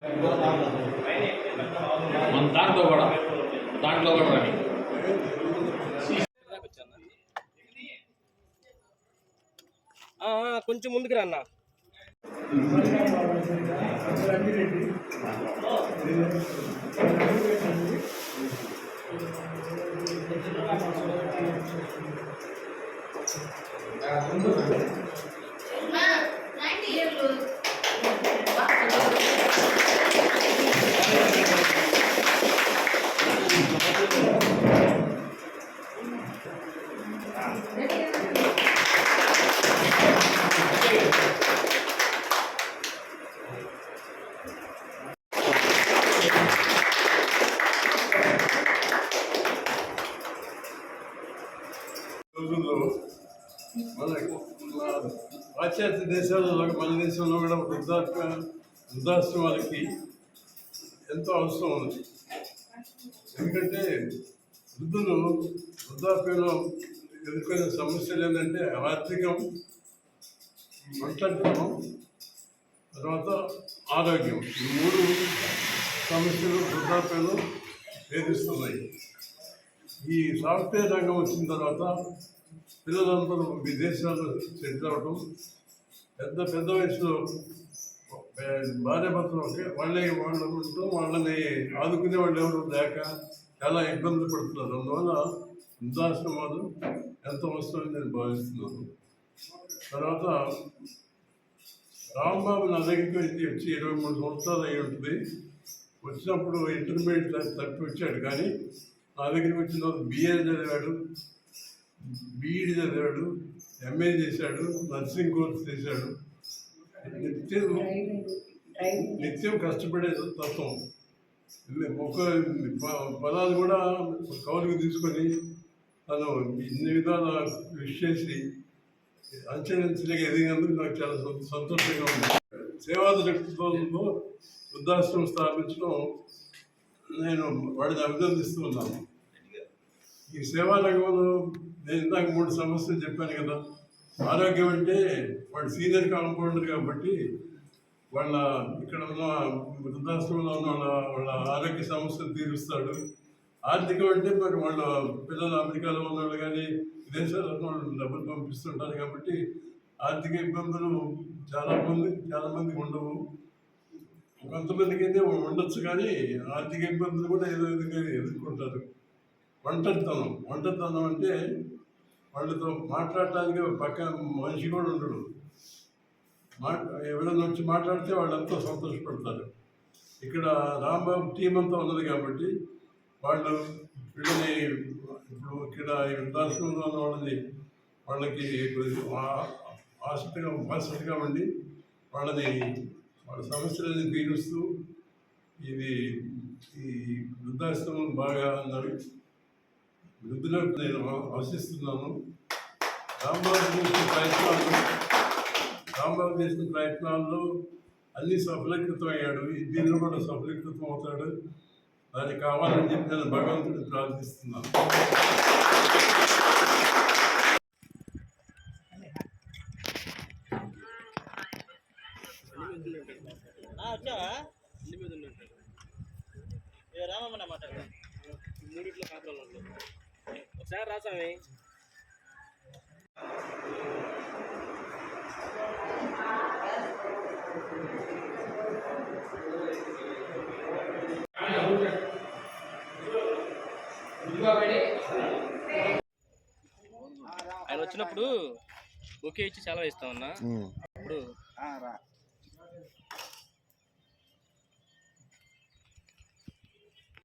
మన దాంట్లో కూడా రాని కొంచెం ముందుకు రా అన్న. రోజుల్లో మన పాశ్చాత్య దేశాలలో మన దేశంలో కూడా వృద్ధాశ్రమాలకి ఎంతో అవసరం ఉంది. ఎందుకంటే వృద్ధాప్యంలో ఎదుర్కొనే సమస్యలు ఏంటంటే ఆర్థికం, ఒంటరితనం, తర్వాత ఆరోగ్యం. ఈ మూడు సమస్యలు వృద్ధాప్యంలో వేధిస్తున్నాయి. ఈ సాఫ్ట్వేర్ రంగం వచ్చిన తర్వాత పిల్లలందరూ విదేశాల్లో సెటిల్ అవ్వడం, పెద్ద వయసులో భార్య భర్తలు వాళ్ళు ఉంటూ వాళ్ళని ఆదుకునే వాళ్ళు ఎవరు లేక చాలా ఇబ్బందులు పడుతున్నారు. అందువల్ల వృద్ధాశ్రమాలు ఎంతో వస్తుందని నేను భావిస్తున్నాను. తర్వాత రాంబాబు నా దగ్గరికి వచ్చి 23 సంవత్సరాలు అయి ఉంటుంది. వచ్చినప్పుడు ఇంటర్మీడియట్ తప్పి వచ్చాడు, కానీ నా దగ్గరికి వచ్చిన తర్వాత BA చదివాడు, BEd చదివాడు, MA చేశాడు, నర్సింగ్ కోర్స్ చేశాడు. నిత్యం కష్టపడే తత్వం. ఒక పదాలు కూడా కౌలుకు తీసుకొని తను ఇన్ని విధాల కృషి చేసి అంచెలంచెలుగా ఎదిగినందుకు నాకు చాలా సంతోషంగా ఉంది. సేవా దృక్పథంతో వృద్ధాశ్రమం స్థాపించడం నేను వాడిని అభినందిస్తూ ఉన్నాను. ఈ సేవా రంగంలో నేను ఇందాక 3 సమస్యలు చెప్పాను కదా. ఆరోగ్యం అంటే వాడు సీనియర్ కాంపౌండర్ కాబట్టి ఇక్కడ ఉన్న వృద్ధాశ్రమంలో ఉన్న వాళ్ళ ఆరోగ్య సమస్యలు తీరుస్తాడు. ఆర్థికం అంటే మరి వాళ్ళ పిల్లలు అమెరికాలో ఉన్న వాళ్ళు కానీ విదేశాల్లో ఉన్న వాళ్ళు డబ్బులు పంపిస్తుంటారు కాబట్టి ఆర్థిక ఇబ్బందులు చాలా మందికి ఉండవు. కొంతమందికి అయితే ఉండొచ్చు, కానీ ఆర్థిక ఇబ్బందులు కూడా ఏదో విధంగా ఎదుర్కొంటారు. ఒంటరితనం అంటే వాళ్ళతో మాట్లాడటానికి పక్క మనిషి కూడా ఉండడు. ఎవరైనా వచ్చి మాట్లాడితే వాళ్ళు ఎంతో సంతోషపడతారు. ఇక్కడ రాంబాబు టీం అంతా ఉన్నది కాబట్టి వాళ్ళు వీళ్ళని ఇప్పుడు ఇక్కడ వృద్ధాశ్రమంలో ఉన్న వాళ్ళకి ఆసక్తిగా ఉండి వాళ్ళ సమస్యలని తీరుస్తూ ఈ వృద్ధాశ్రమం బాగా వృద్ధిలోకి నేను ఆశిస్తున్నాను. రాంబాబు చేసిన ప్రయత్నాల్లో అన్నీ సఫలీకృతం అయ్యాడు. దీనిలో కూడా సఫలీకృతం అవుతాడు. దానికి కావాలని చెప్పి నేను భగవంతుడిని ప్రార్థిస్తున్నాను. రామన్న మాట్లాడతా 3 కాపురాలు ఒకసారి రాసామే. ఆయన వచ్చినప్పుడు బొకే ఇచ్చి చాలా ఇస్తామన్నా. అప్పుడు